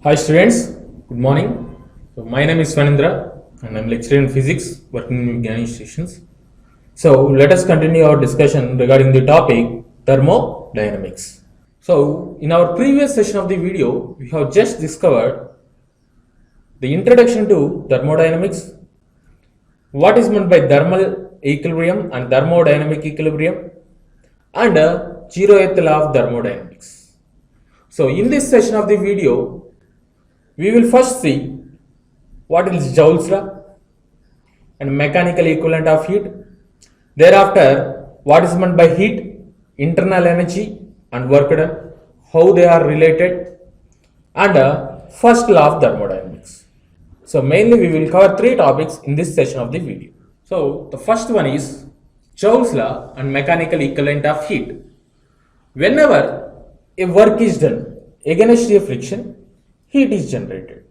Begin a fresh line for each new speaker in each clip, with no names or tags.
Hi students, good morning. My name is Swanindra and I'm lecturer in physics working in Vijnani Institutions. So let us continue our discussion regarding the topic thermodynamics. So in our previous session of the video, we have just discovered the introduction to thermodynamics, what is meant by thermal equilibrium and thermodynamic equilibrium, and zeroth law of thermodynamics. So in this session of the video, we will first see what is Joule's law and mechanical equivalent of heat. Thereafter, what is meant by heat, internal energy and work done, how they are related, and first law of thermodynamics. So mainly we will cover three topics in this session of the video. So the first one is Joule's law and mechanical equivalent of heat. Whenever a work is done against a friction, heat is generated.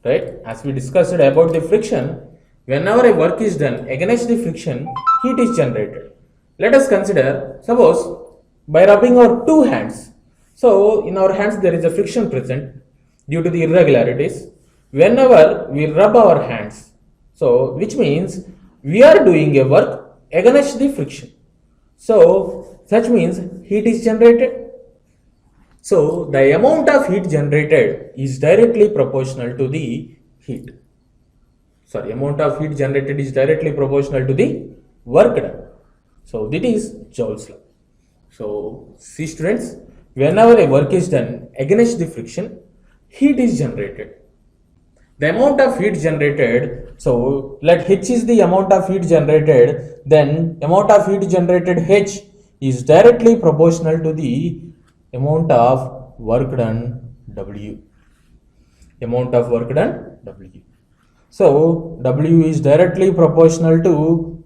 Right? As we discussed about the friction, whenever a work is done against the friction, heat is generated. Let us consider, suppose by rubbing our two hands. So in our hands there is a friction present due to the irregularities. Whenever we rub our hands, so which means we are doing a work against the friction. So such means heat is generated. So the amount of heat generated is directly proportional to the heat. Amount of heat generated is directly proportional to the work done. So that is Joule's law. So see students, whenever a work is done against the friction, heat is generated. The amount of heat generated, so let H is the amount of heat generated, then amount of heat generated H is directly proportional to the amount of work done W. Amount of work done W. So W is directly proportional to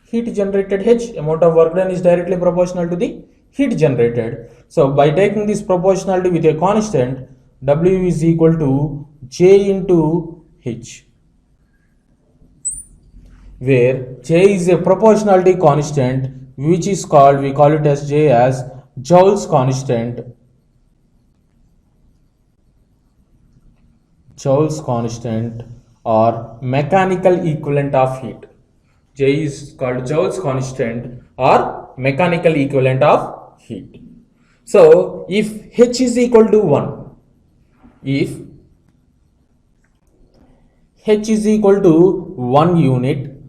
heat generated H. Amount of work done is directly proportional to the heat generated. So by taking this proportionality with a constant, W is equal to J into H, where J is a proportionality constant which is called, we call it as J as Joule's constant. Joule's constant or mechanical equivalent of heat. J is called Joule's constant or mechanical equivalent of heat. So if H is equal to 1, if H is equal to 1 unit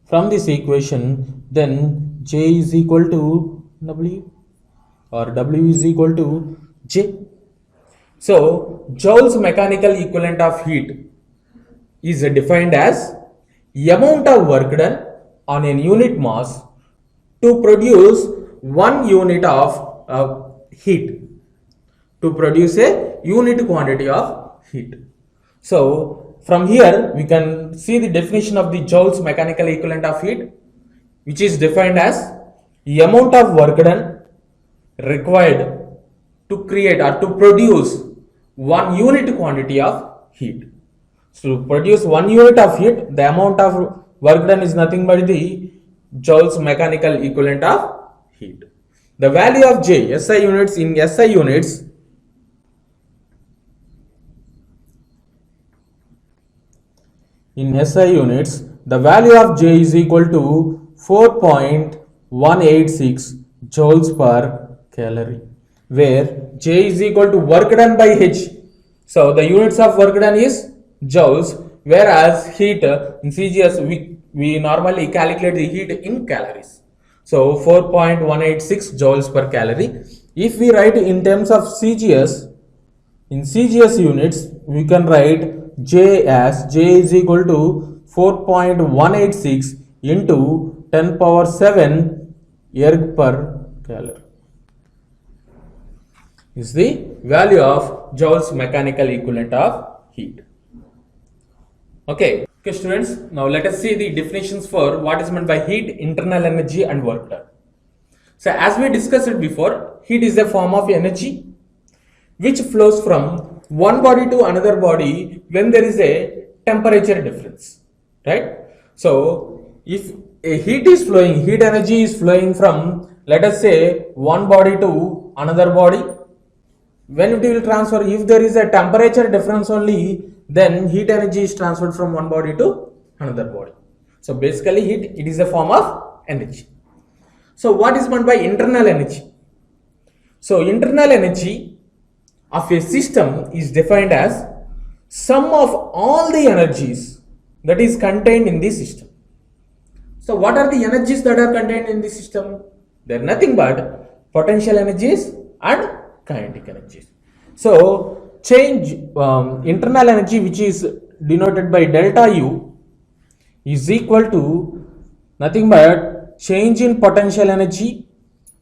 from this equation, then J is equal to W or W is equal to J. So Joule's mechanical equivalent of heat is defined as amount of work done on a unit mass to produce 1 unit of heat, to produce a unit quantity of heat. So from here we can see the definition of the Joule's mechanical equivalent of heat, which is defined as amount of work done required to create or to produce 1 unit quantity of heat. So to produce 1 unit of heat, the amount of work done is nothing but the Joule's mechanical equivalent of heat. The value of J, SI units, in SI units, the value of J is equal to 4.186 joules per calorie, where J is equal to work done by H. So the units of work done is joules, whereas heat in CGS we normally calculate the heat in calories. So 4.186 joules per calorie. If we write in terms of CGS, in CGS units we can write J as J is equal to 4.186 into 10 power 7 erg per calorie is the value of Joule's mechanical equivalent of heat. Okay students, now let us see the definitions for what is meant by heat, internal energy and work done. So as we discussed before, heat is a form of energy which flows from one body to another body when there is a temperature difference, right? So if a heat energy is flowing from, let us say, one body to another body, when it will transfer, if there is a temperature difference only, then heat energy is transferred from one body to another body. So basically heat, it is a form of energy. So what is meant by internal energy? So internal energy of a system is defined as sum of all the energies that is contained in the system. So what are the energies that are contained in the system? They are nothing but potential energies and kinetic energies. So change internal energy, which is denoted by delta U, is equal to nothing but change in potential energy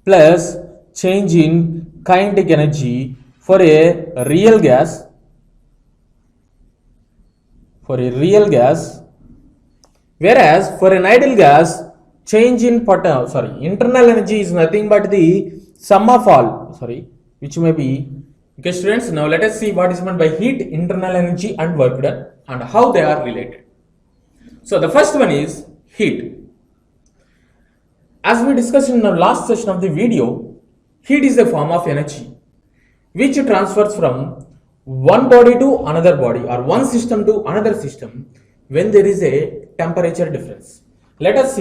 plus change in kinetic energy for a real gas, whereas for an ideal gas, change in internal energy is nothing but the sum of all, which may be. Okay students, now let us see what is meant by heat, internal energy and work done, and how they are related. So the first one is heat. As we discussed in the last session of the video, heat is a form of energy which transfers from one body to another body or one system to another system when there is a temperature difference. Let us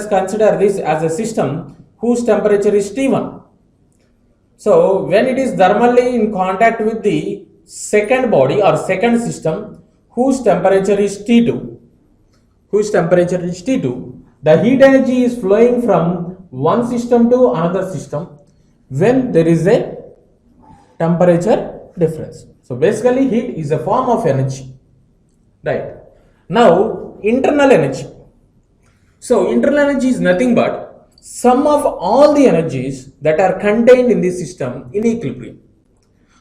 consider this as a system whose temperature is T1. So when it is thermally in contact with the second body or second system whose temperature is T2, the heat energy is flowing from one system to another system when there is a temperature difference. So basically heat is a form of energy, right? Now internal energy. So internal energy is nothing but sum of all the energies that are contained in the system in equilibrium.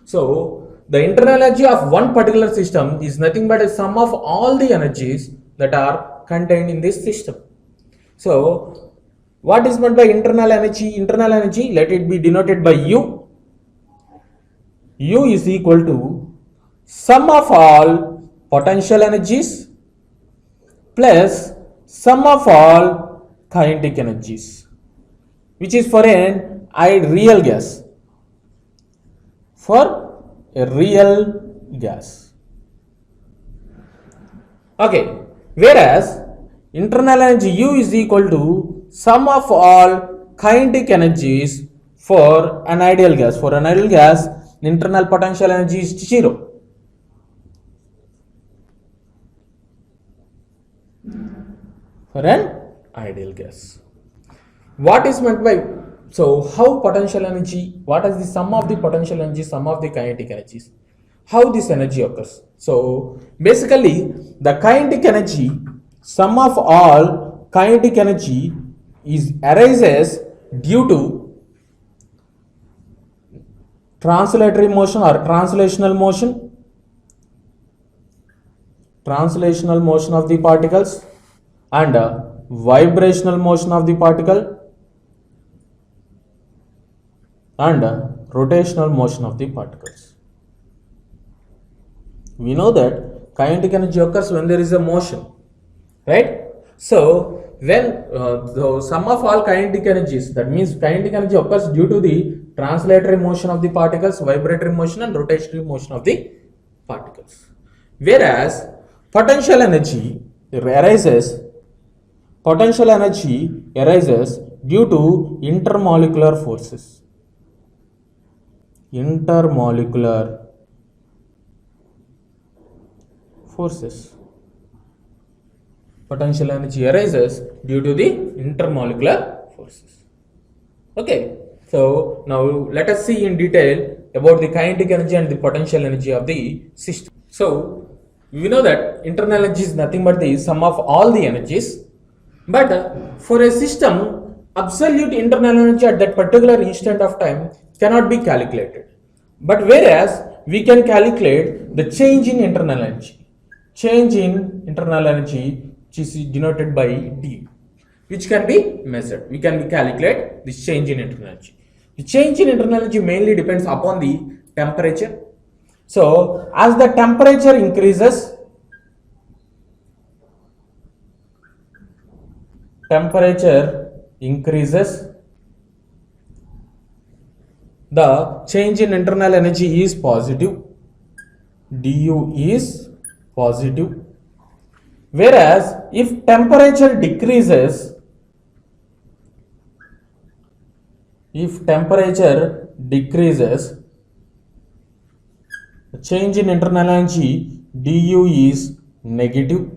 So the internal energy of one particular system is nothing but a sum of all the energies that are contained in this system. So what is meant by internal energy? Internal energy, let it be denoted by U. U is equal to sum of all potential energies plus sum of all kinetic energies, which is for an real gas. For a real gas. Okay, whereas internal energy U is equal to sum of all kinetic energies for an ideal gas. For an ideal gas, internal potential energy is 0. For an ideal gas. What is meant by, so how potential energy, what is the sum of the potential energy, sum of the kinetic energies, how this energy occurs? So basically the kinetic energy, sum of all kinetic energy arises due to translatory motion or translational motion of the particles and vibrational motion of the particle and rotational motion of the particles. We know that kinetic energy occurs when there is a motion, right? So when the sum of all kinetic energies, that means kinetic energy occurs due to the translatory motion of the particles, vibratory motion and rotatory motion of the particles. Whereas potential energy arises due to intermolecular forces. Potential energy arises due to the intermolecular forces. Okay, so now let us see in detail about the kinetic energy and the potential energy of the system. So we know that internal energy is nothing but the sum of all the energies, but for a system, absolute internal energy at that particular instant of time cannot be calculated. But whereas we can calculate the change in internal energy, which is denoted by D, which can be measured. We can calculate this change in internal energy. The change in internal energy mainly depends upon the temperature. So as the temperature increases, the change in internal energy is positive, du is positive, whereas if temperature decreases, the change in internal energy du is negative,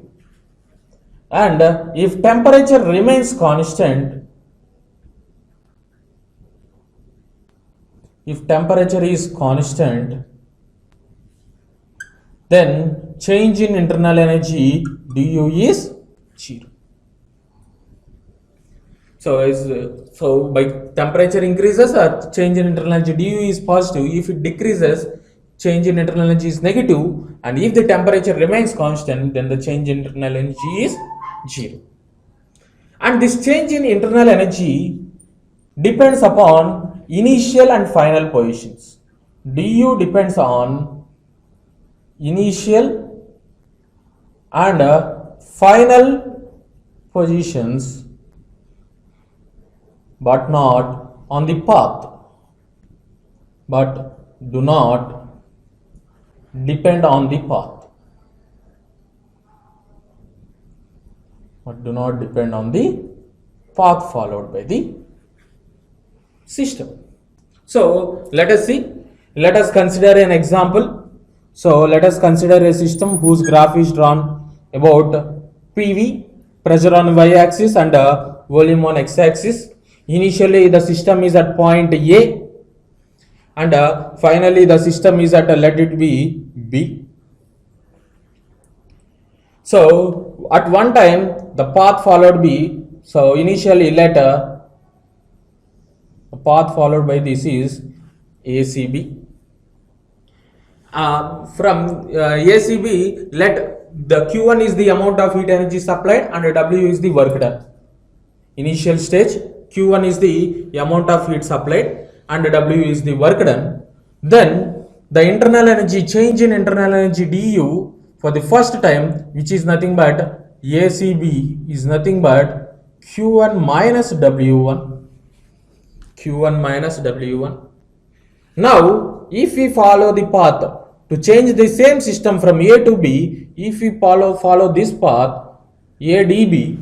and if temperature remains constant, then change in internal energy du is 0. So by temperature increases, change in internal energy du is positive. If it decreases, change in internal energy is negative, and if the temperature remains constant, then the change in internal energy is 0. And this change in internal energy depends upon initial and final positions. Du depends on initial and final positions, but not on the path, but do not depend on the path, followed by the system. So let us see, let us consider an example. So let us consider a system whose graph is drawn about PV, pressure on y-axis, and volume on x-axis. Initially the system is at point A, and finally the system is at let it be B. So at one time the path followed B, so initially let the path followed by this is ACB. From ACB, let the Q1 is the amount of heat energy supplied and W is the work done. Initial stage, Q1 is the amount of heat supplied and W is the work done. Then the internal energy, change in internal energy du for the first time, which is nothing but ACB, is nothing but Q1 minus W1. Now if we follow the path to change the same system from A to B, if we follow this path ADB,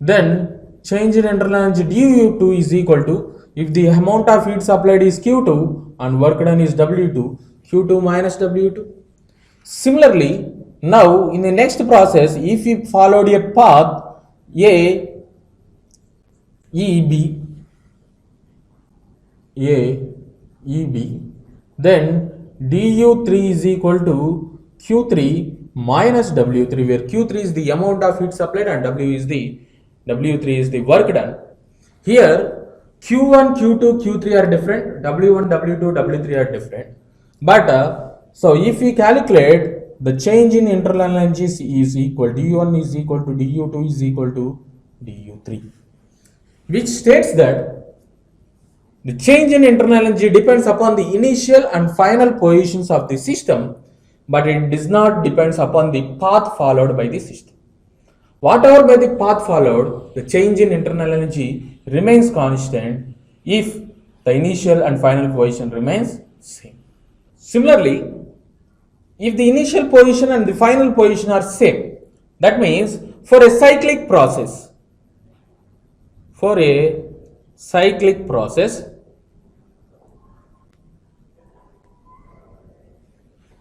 then change in internal energy du2 is equal to, if the amount of heat supplied is Q2 and work done is W2, Q2 minus W2. Similarly, now in the next process, if we followed a path AEB, then du3 is equal to Q3 minus W3, where Q3 is the amount of heat supplied and W3 is the work done. Here Q1, Q2, Q3 are different, W1, W2, W3 are different. But so if we calculate, the change in internal energy is equal, du1 is equal to du2 is equal to du3, which states that the change in internal energy depends upon the initial and final positions of the system, but it does not depend upon the path followed by the system. Whatever by the path followed, the change in internal energy remains constant if the initial and final position remains same. Similarly, if the initial position and the final position are same, that means for a cyclic process,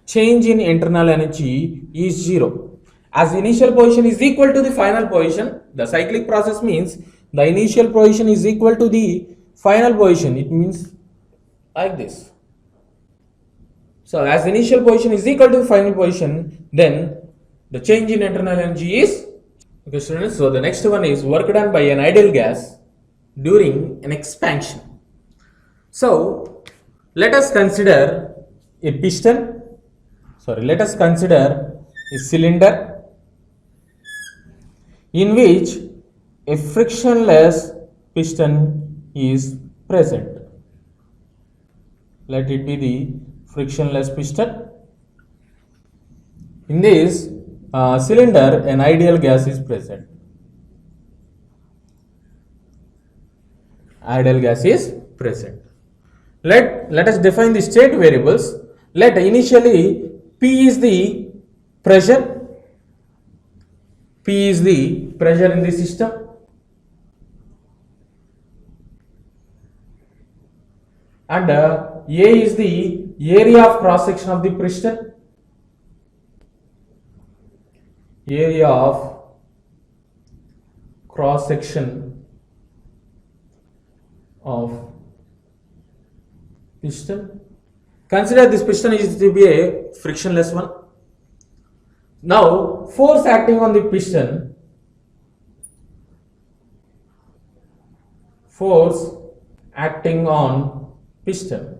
change in internal energy is 0. As the initial position is equal to the final position, the cyclic process means the initial position is equal to the final position. It means like this. So as the initial position is equal to the final position, then the change in internal energy is, okay students, so the next one is work done by an ideal gas during an expansion. So let us consider a cylinder in which a frictionless piston is present. Let it be the frictionless piston. In this cylinder, an ideal gas is present. ideal gas is present. Let us define the state variables. Let initially P is the pressure. P is the pressure in the system. And A is the area of cross section of the piston. Area of cross section of piston. Consider this piston is to be a frictionless one. Now, force acting on the piston, force acting on piston,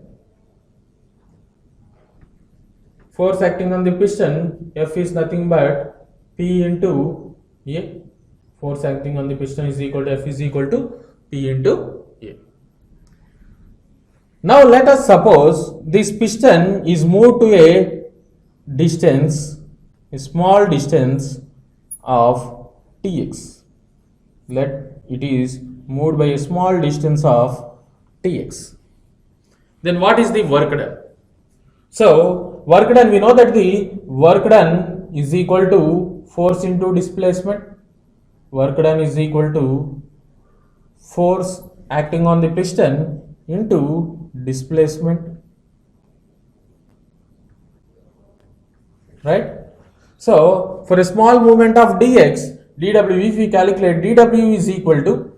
force acting on the piston, F is nothing but P into A. Force acting on the piston is equal to F is equal to P into A. Now let us suppose this piston is moved to a distance, a small distance of Tx. Let it is moved by a small distance of Tx. Then what is the work done? So work done, we know that the work done is equal to force into displacement. Work done is equal to force acting on the piston into displacement, right? So for a small movement of dx, dw, if we calculate, dw is equal to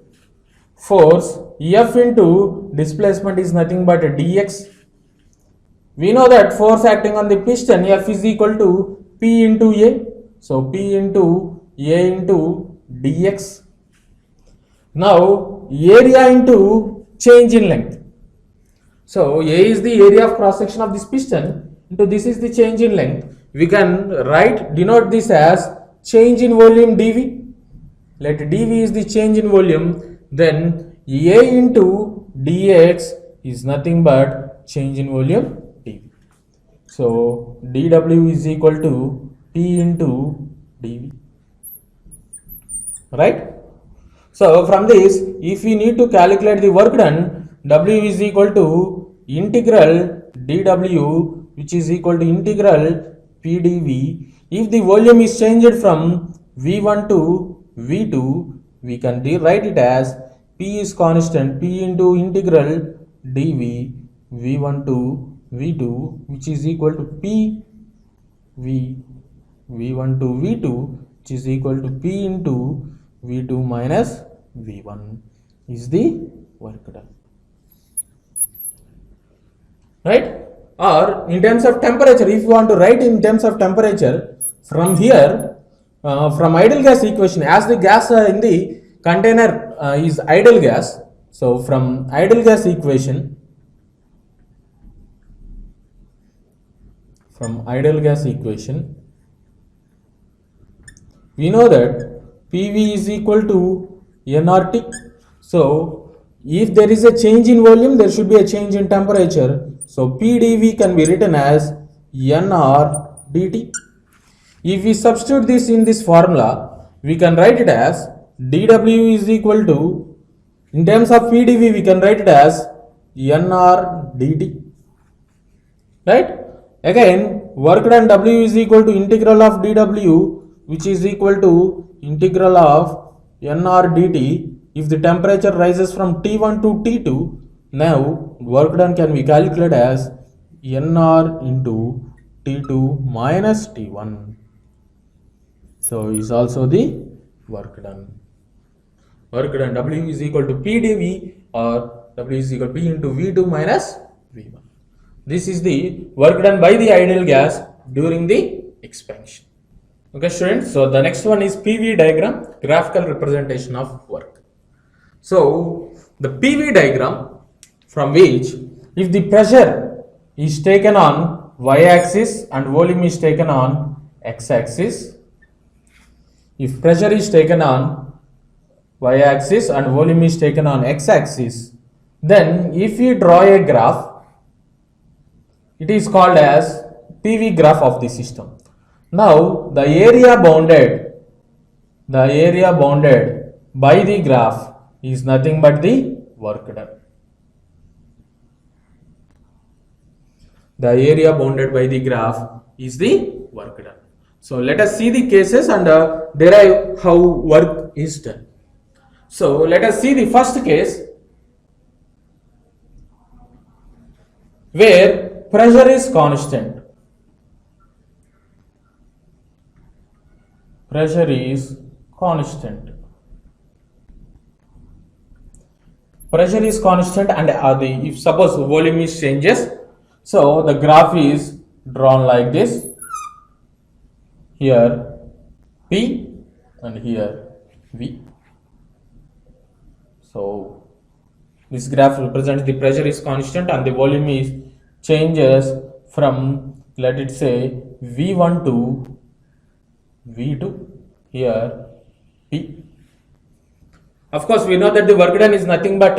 force F into displacement is nothing but a dx. We know that force acting on the piston, F is equal to P into A. So P into A into dx. Now area into change in length. So A is the area of cross section of this piston into this is the change in length. We can denote this as change in volume dV. Let dV is the change in volume, then A into dx is nothing but change in volume dV. So dW is equal to P into dV, right? So from this, if we need to calculate the work done, W is equal to integral dW, which is equal to integral Pdv. If the volume is changed from V1 to V2, we can rewrite it as P is constant, P into integral dV V1 to V2, which is equal to P V1 to V2, which is equal to P into V2 minus V1 is the work done, right? Or in terms of temperature, if you want to write in terms of temperature, from here, from ideal gas equation, as the gas in the container is ideal gas, so from ideal gas equation, we know that PV is equal to nRT. So if there is a change in volume, there should be a change in temperature. So PdV can be written as nR dt. If we substitute this in this formula, we can write it as dW is equal to, in terms of PdV, we can write it as nR dt, right? Again, work done W is equal to integral of dW, which is equal to integral of nR dt. If the temperature rises from T1 to T2, now work done can be calculated as nR into T2 minus T1. So is also the work done. Work done W is equal to PdV, or W is equal to P into V2 minus V1. This is the work done by the ideal gas during the expansion. Okay students, so the next one is PV diagram, graphical representation of work. So the PV diagram, from which if the pressure is taken on y-axis and volume is taken on x-axis, if pressure is taken on y-axis and volume is taken on x-axis, then if we draw a graph, it is called as PV graph of the system. Now the area bounded by the graph is nothing but the work done. The area bounded by the graph is the work done. So let us see the cases and derive how work is done. So let us see the first case where pressure is constant. Pressure is constant. Pressure is constant and if suppose volume is changes, so the graph is drawn like this. Here P and here V. So this graph represents the pressure is constant and the volume is changes from, let it say, V1 to V2, here P. Of course, we know that the work done is nothing but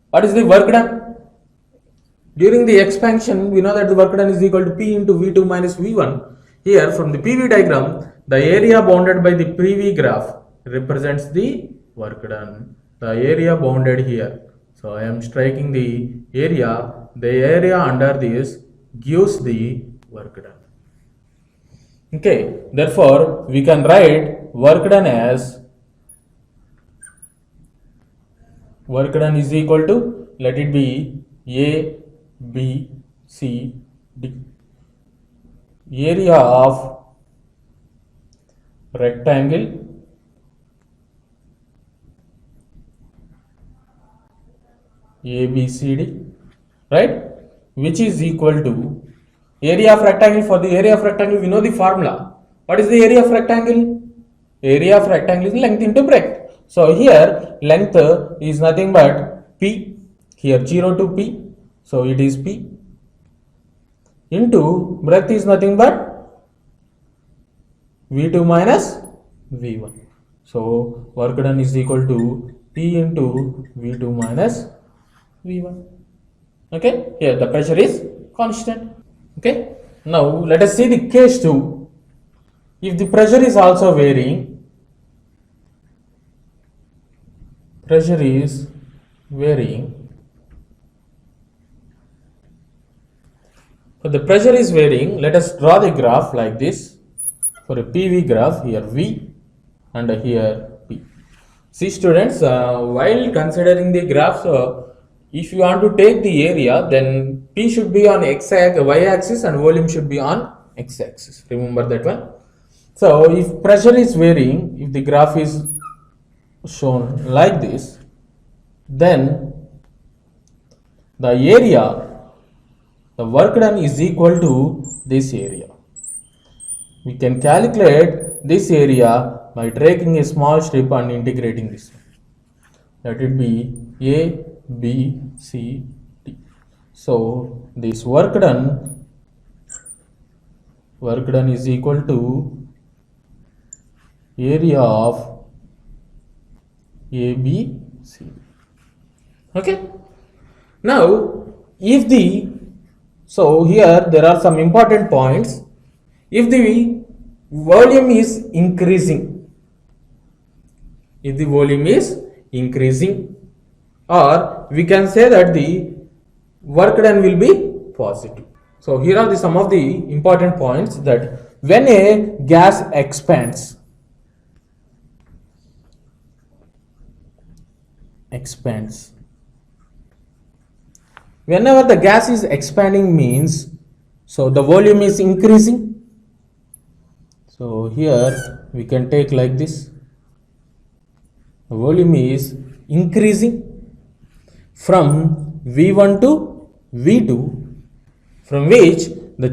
what is the work done? During the expansion, we know that the work done is equal to P into V2 minus V1. Here, from the PV diagram, the area bounded by the PV graph represents the work done. The area bounded here. So, I am striking the area. The area under this gives the work done. Okay, therefore, we can write work done as work done is equal to, let it be A, B, C, D. Area of rectangle ABCD, right, which is equal to area of rectangle. For the area of rectangle, we know the formula. What is the area of rectangle? Area of rectangle is length into breadth. So here length is nothing but P, here 0 to P, so it is P, into breadth is nothing but V2 minus V1. So work done is equal to P into V2 minus V1. Okay, here the pressure is constant. Okay, now let us see the case 2. If the pressure is also varying, pressure is varying. So the pressure is varying. Let us draw the graph like this. For a PV graph, here V and here P. See students, while considering the graph, if you want to take the area, then P should be on y-axis and volume should be on x-axis. Remember that one. So if pressure is varying, if the graph is shown like this, then the area, the work done is equal to this area. We can calculate this area by taking a small strip and integrating this. Let it be A, B, C, D. So this work done is equal to area of A, B, C. Okay. Now, so here there are some important points. If the volume is increasing, or we can say that the work done will be positive. So here are some of the important points, that when a gas expands, whenever the gas is expanding means, so the volume is increasing. So here we can take like this, the volume is increasing from V1 to V2, from which the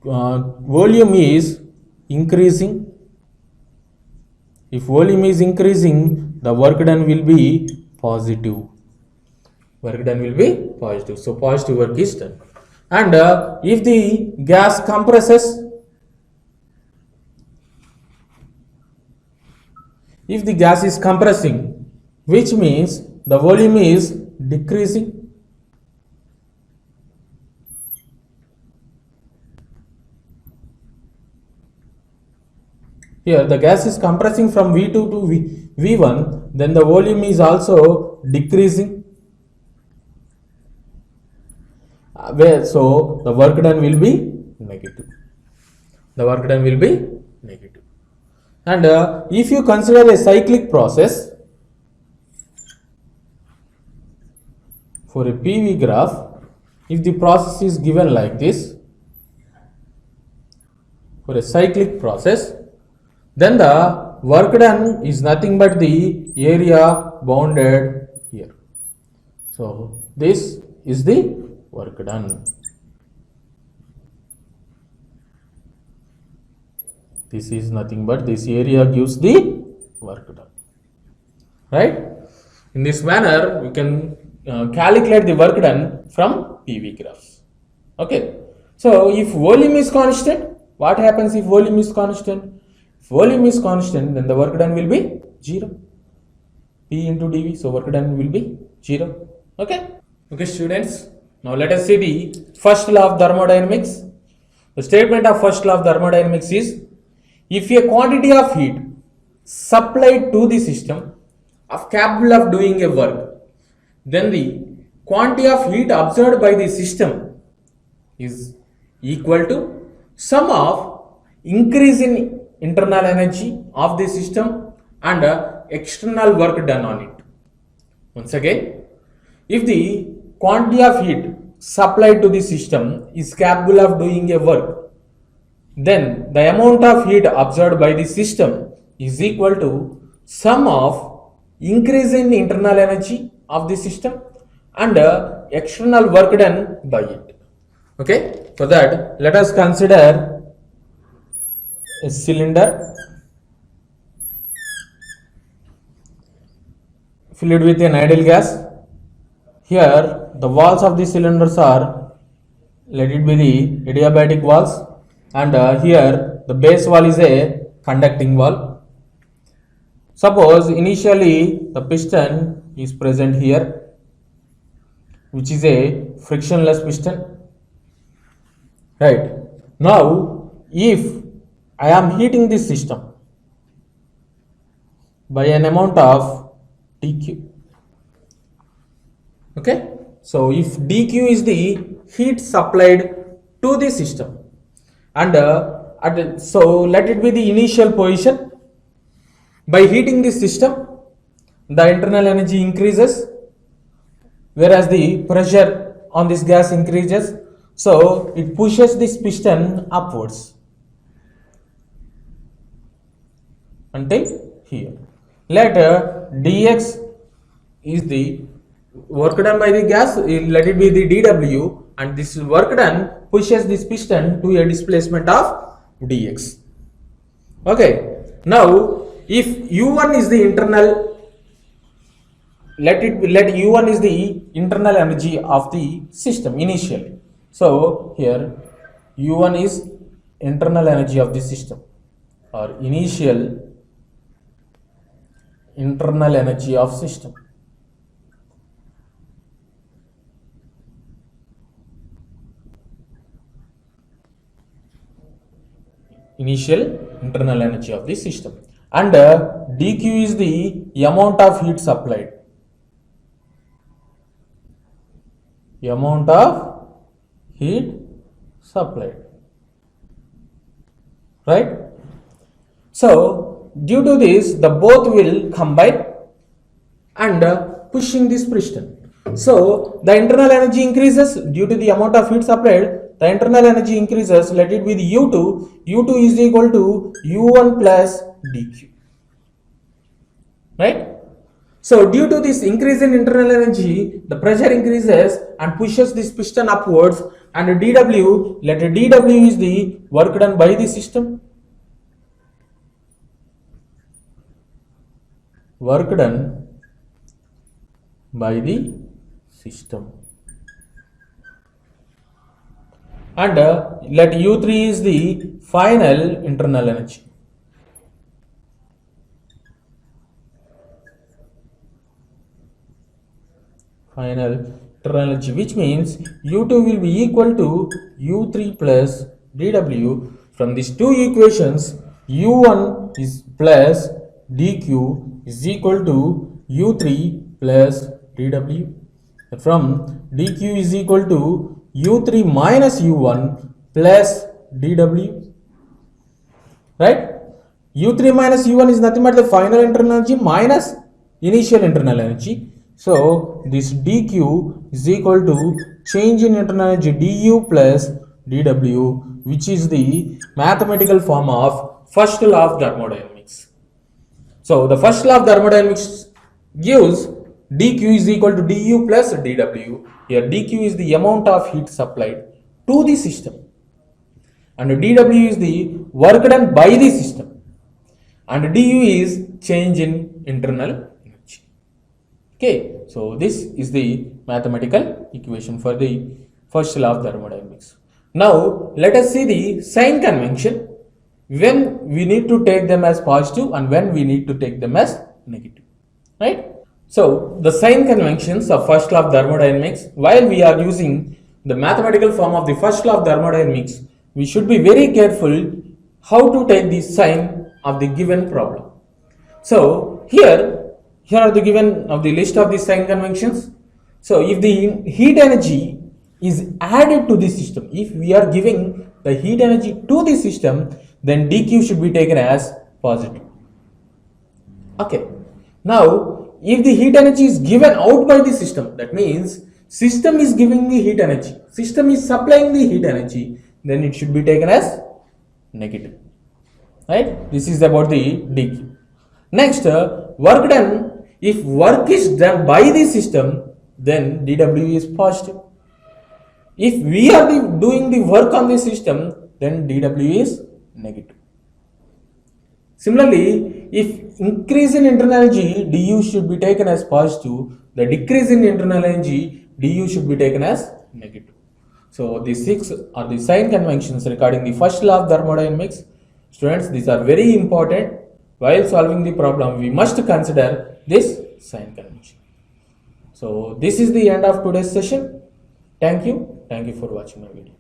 volume is increasing. If volume is increasing, the work done will be positive. So positive work is done. And if the gas compresses, if the gas is compressing, which means the volume is decreasing. Here the gas is compressing from V2 to V1, then the volume is also decreasing. So the work done will be negative. The work done will be negative. And if you consider a cyclic process for a PV graph, if the process is given like this, for a cyclic process, then the work done is nothing but the area bounded here. So this is the work done. This is nothing but this area gives the work done, right? In this manner, we can calculate the work done from PV graphs. Okay. So if volume is constant, what happens if volume is constant? If volume is constant, then the work done will be 0. P into dV. So work done will be 0. Okay. Okay, students. Now let us see the first law of thermodynamics. The statement of first law of thermodynamics is, if a quantity of heat supplied to the system of capable of doing a work, then the quantity of heat absorbed by the system is equal to sum of increase in internal energy of the system and external work done on it. Once again, if the quantity of heat supplied to the system is capable of doing a work, then the amount of heat absorbed by the system is equal to sum of increase in internal energy of the system and external work done by it. Okay, for that let us consider a cylinder filled with an ideal gas. Here the walls of the cylinders are, let it be the adiabatic walls, and here the base wall is a conducting wall. Suppose initially the piston is present here, which is a frictionless piston, right? Now if I am heating this system by an amount of dq, okay, so if dq is the heat supplied to the system, and so let it be the initial position, by heating this system the internal energy increases, whereas the pressure on this gas increases, so it pushes this piston upwards until here. Later dx is the work done by the gas, let it be the dw, and this work done pushes this piston to a displacement of dx. Okay, now if u1 is the internal, let u1 is the internal energy of the system initially. So here u1 is internal energy of the system, or initial internal energy of system. Initial internal energy of the system, and dq is the amount of heat supplied, amount of heat supplied, right? So due to this the both will combine and pushing this piston. So the internal energy increases due to the amount of heat supplied. The internal energy increases, let it be the u2. u2 is equal to u1 plus dq, right? So due to this increase in internal energy, the pressure increases and pushes this piston upwards, and dw, let dw is the work done by the system, work done by the system, and let u3 is the final internal energy. Final internal energy, which means u2 will be equal to u3 plus dw. From these two equations, u1 is plus dq is equal to u3 plus dw. From dq is equal to u3 minus u1 plus dw. Right? u3 minus u1 is nothing but the final internal energy minus initial internal energy. So this dq is equal to change in internal energy du plus dw, which is the mathematical form of first law of thermodynamics. So the first law of thermodynamics gives dq is equal to du plus dw. Here dq is the amount of heat supplied to the system, and dw is the work done by the system, and du is change in internal energy. Okay, so this is the mathematical equation for the first law of thermodynamics. Now let us see the sign convention, when we need to take them as positive and when we need to take them as negative, right? So the sign conventions of first law of thermodynamics, while we are using the mathematical form of the first law of thermodynamics, we should be very careful how to take the sign of the given problem. So here are the given of the list of the sign conventions. So if the heat energy is added to the system, if we are giving the heat energy to the system, then dq should be taken as positive. Okay, now if the heat energy is given out by the system, that means system is giving the heat energy, system is supplying the heat energy, then it should be taken as negative, right? This is about the dq. Next, work done, if work is done by the system, then dw is positive. If we are doing the work on the system, then dw is negative. Similarly, if increase in internal energy, du should be taken as positive, the decrease in internal energy, du should be taken as negative. So these 6 are the sign conventions regarding the first law of thermodynamics. Students, these are very important. While solving the problem, we must consider this sign convention. So this is the end of today's session. Thank you for watching my video.